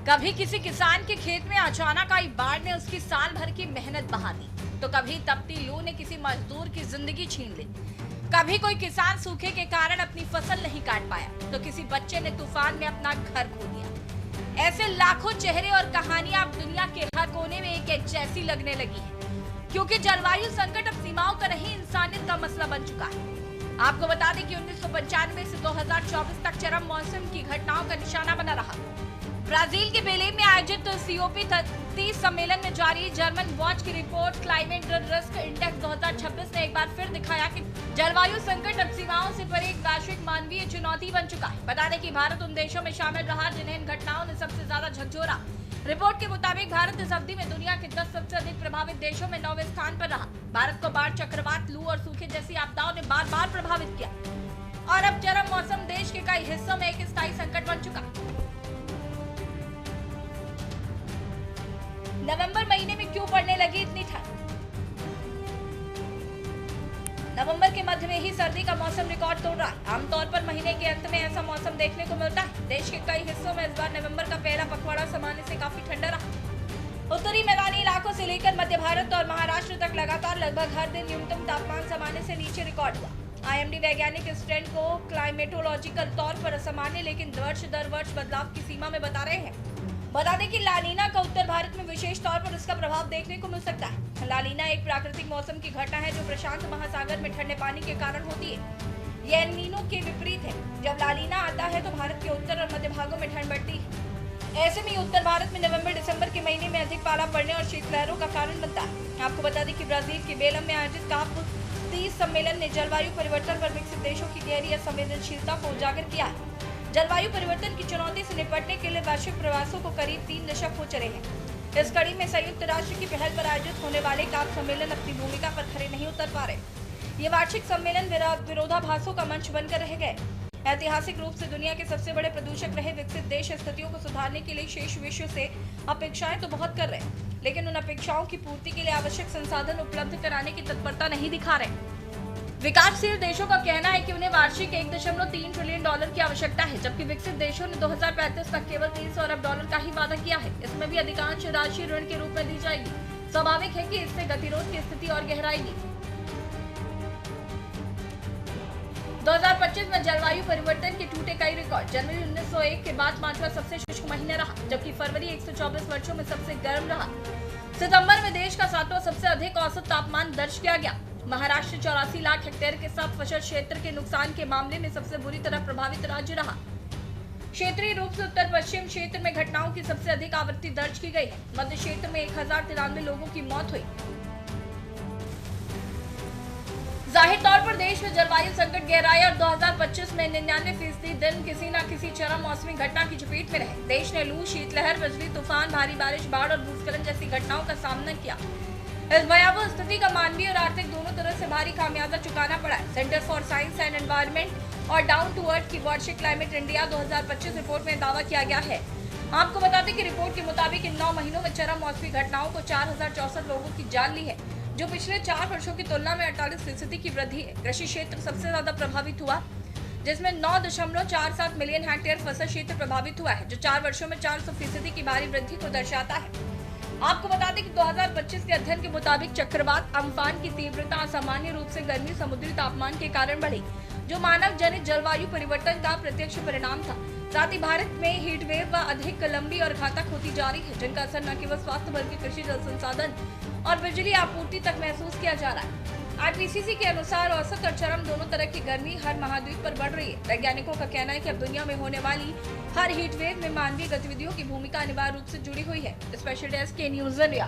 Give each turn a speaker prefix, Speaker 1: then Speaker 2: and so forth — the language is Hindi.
Speaker 1: कभी किसी किसान के खेत में अचानक आई बाढ़ ने उसकी साल भर की मेहनत बहा दी, तो कभी तपती लू ने किसी मजदूर की जिंदगी छीन ली। कभी कोई किसान सूखे के कारण अपनी फसल नहीं काट पाया, तो किसी बच्चे ने तूफान में अपना घर खो दिया। ऐसे लाखों चेहरे और कहानियां अब दुनिया के हर कोने में एक जैसी लगने लगी है, क्योंकि जलवायु संकट अब सीमाओं का नहीं, इंसानियत का मसला बन चुका है। आपको बता दें कि 1995 से 2024 तक चरम मौसम की घटनाओं का निशाना बना रहा। ब्राजील के बेलेम में आयोजित COP 30 सम्मेलन में जारी जर्मन वॉच की रिपोर्ट क्लाइमेट रिस्क इंडेक्स 2026 ने एक बार फिर दिखाया कि जलवायु संकट अब सीमाओं से परे एक वैश्विक मानवीय चुनौती बन चुका है। बता दें कि भारत उन देशों में शामिल रहा जिन्हें इन घटनाओं ने सबसे ज्यादा झकझोरा। रिपोर्ट के मुताबिक भारत इस अवधि में दुनिया के 10 सबसे अधिक प्रभावित देशों में 9वें स्थान पर रहा। भारत को बाढ़, चक्रवात, लू और सूखे जैसी आपदाओं ने बार बार प्रभावित किया और अब चरम मौसम देश के कई हिस्सों में एक स्थायी संकट बन चुका। नवंबर महीने में क्यों पड़ने लगी इतनी ठंड? नवंबर के मध्य में ही सर्दी का मौसम रिकॉर्ड तोड़ रहा है। आमतौर पर महीने के अंत में ऐसा मौसम देखने को मिलता है। देश के कई हिस्सों में इस बार नवंबर का पहला पखवाड़ा सामान्य से काफी ठंडा रहा। उत्तरी मैदानी इलाकों से लेकर मध्य भारत और महाराष्ट्र तक लगातार लगभग हर दिन न्यूनतम तापमान सामान्य से नीचे रिकॉर्ड हुआ। IMD वैज्ञानिक इस ट्रेंड को क्लाइमेटोलॉजिकल तौर पर असामान्य लेकिन वर्ष दर वर्ष बदलाव की सीमा में बता रहे हैं। बता दें कि लानीना का उत्तर भारत में विशेष तौर पर उसका प्रभाव देखने को मिल सकता है। लानीना एक प्राकृतिक मौसम की घटना है जो प्रशांत महासागर में ठंडे पानी के कारण होती है। यह एल नीनो के विपरीत है। जब लानीना आता है तो भारत के उत्तर और मध्य भागों में ठंड बढ़ती है। ऐसे में उत्तर भारत में नवंबर दिसंबर के महीने में अधिक पाला पड़ने और शीतलहरों का कारण बनता है। आपको बता दें कि ब्राजील के बेलम में आयोजित COP 30 सम्मेलन ने जलवायु परिवर्तन पर विकसित देशों की गहरी संवेदनशीलता को उजागर किया है। जलवायु परिवर्तन की चुनौती से निपटने के लिए वैश्विक प्रयासों को करीब 3 दशक हो चले हैं। इस कड़ी में संयुक्त राष्ट्र की पहल पर आयोजित होने वाले COP सम्मेलन अपनी भूमिका पर खरे नहीं उतर पा रहे। ये वार्षिक सम्मेलन विरोधाभासों का मंच बनकर रह गए। ऐतिहासिक रूप से दुनिया के सबसे बड़े प्रदूषक रहे विकसित देश स्थितियों को सुधारने के लिए शेष विश्व से अपेक्षाएं तो बहुत कर रहे हैं, लेकिन उन अपेक्षाओं की पूर्ति के लिए आवश्यक संसाधन उपलब्ध कराने की तत्परता नहीं दिखा रहे। विकासशील देशों का कहना है कि उन्हें वार्षिक $1.3 ट्रिलियन की आवश्यकता है, जबकि विकसित देशों ने 2035 तक केवल $300 अरब का ही वादा किया है। इसमें भी अधिकांश राशि ऋण के रूप में दी जाएगी। स्वाभाविक है कि इससे गतिरोध की स्थिति और गहराएगी। 2025 में जलवायु परिवर्तन के टूटे कई रिकॉर्ड। जनवरी 1901 के बाद 5वां सबसे शुष्क महीना रहा, जबकि फरवरी 124 वर्षों में सबसे गर्म रहा। सितंबर में देश का 7वां सबसे अधिक औसत तापमान दर्ज किया गया। महाराष्ट्र 84 लाख हेक्टेयर के सब फसल क्षेत्र के नुकसान के मामले में सबसे बुरी तरह प्रभावित राज्य रहा। क्षेत्रीय रूप से उत्तर पश्चिम क्षेत्र में घटनाओं की सबसे अधिक आवृत्ति दर्ज की गई है। मध्य क्षेत्र में 1093 लोगों की मौत हुई। जाहिर तौर पर देश में जलवायु संकट गहराया और 2025 में 99% दिन किसी न किसी चरम मौसमी घटना की चपेट में रहे। देश ने लू, शीतलहर, बिजली, तूफान, भारी बारिश, बाढ़ और भूस्खलन जैसी घटनाओं का सामना किया। इस भयावह स्थिति का मानवीय और आर्थिक दोनों तरह से भारी खामियाजा चुकाना पड़ा है। Centre for science and environment और डाउन टू अर्थ की वार्षिक क्लाइमेट इंडिया 2025 रिपोर्ट में दावा किया गया है। आपको बता दें कि रिपोर्ट के मुताबिक इन 9 महीनों में चरम मौसमी घटनाओं को 4064 लोगों की जान ली है, जो पिछले 4 वर्षों की तुलना में 48% की वृद्धि है। कृषि क्षेत्र सबसे ज्यादा प्रभावित हुआ, जिसमें 9.47 मिलियन हेक्टेयर फसल क्षेत्र प्रभावित हुआ है, जो 4 वर्षों में 400% की भारी वृद्धि को दर्शाता है। आपको बता दें कि 2025 के अध्ययन के मुताबिक चक्रवात अम्फान की तीव्रता असामान्य रूप से गर्मी, समुद्री तापमान के कारण बढ़ी, जो मानव जनित जलवायु परिवर्तन का प्रत्यक्ष परिणाम था। साथ ही भारत में हीट वेव व अधिक लंबी और घातक होती जा रही है, जिनका असर न केवल स्वास्थ्य बल्कि कृषि, जल संसाधन और बिजली आपूर्ति तक महसूस किया जा रहा है। IPCC के अनुसार औसत और चरम दोनों तरह की गर्मी हर महाद्वीप पर बढ़ रही है। वैज्ञानिकों का कहना है कि अब दुनिया में होने वाली हर हीट वेव में मानवीय गतिविधियों की भूमिका अनिवार्य रूप से जुड़ी हुई है। स्पेशल डेस्क के न्यूज़ इंडिया।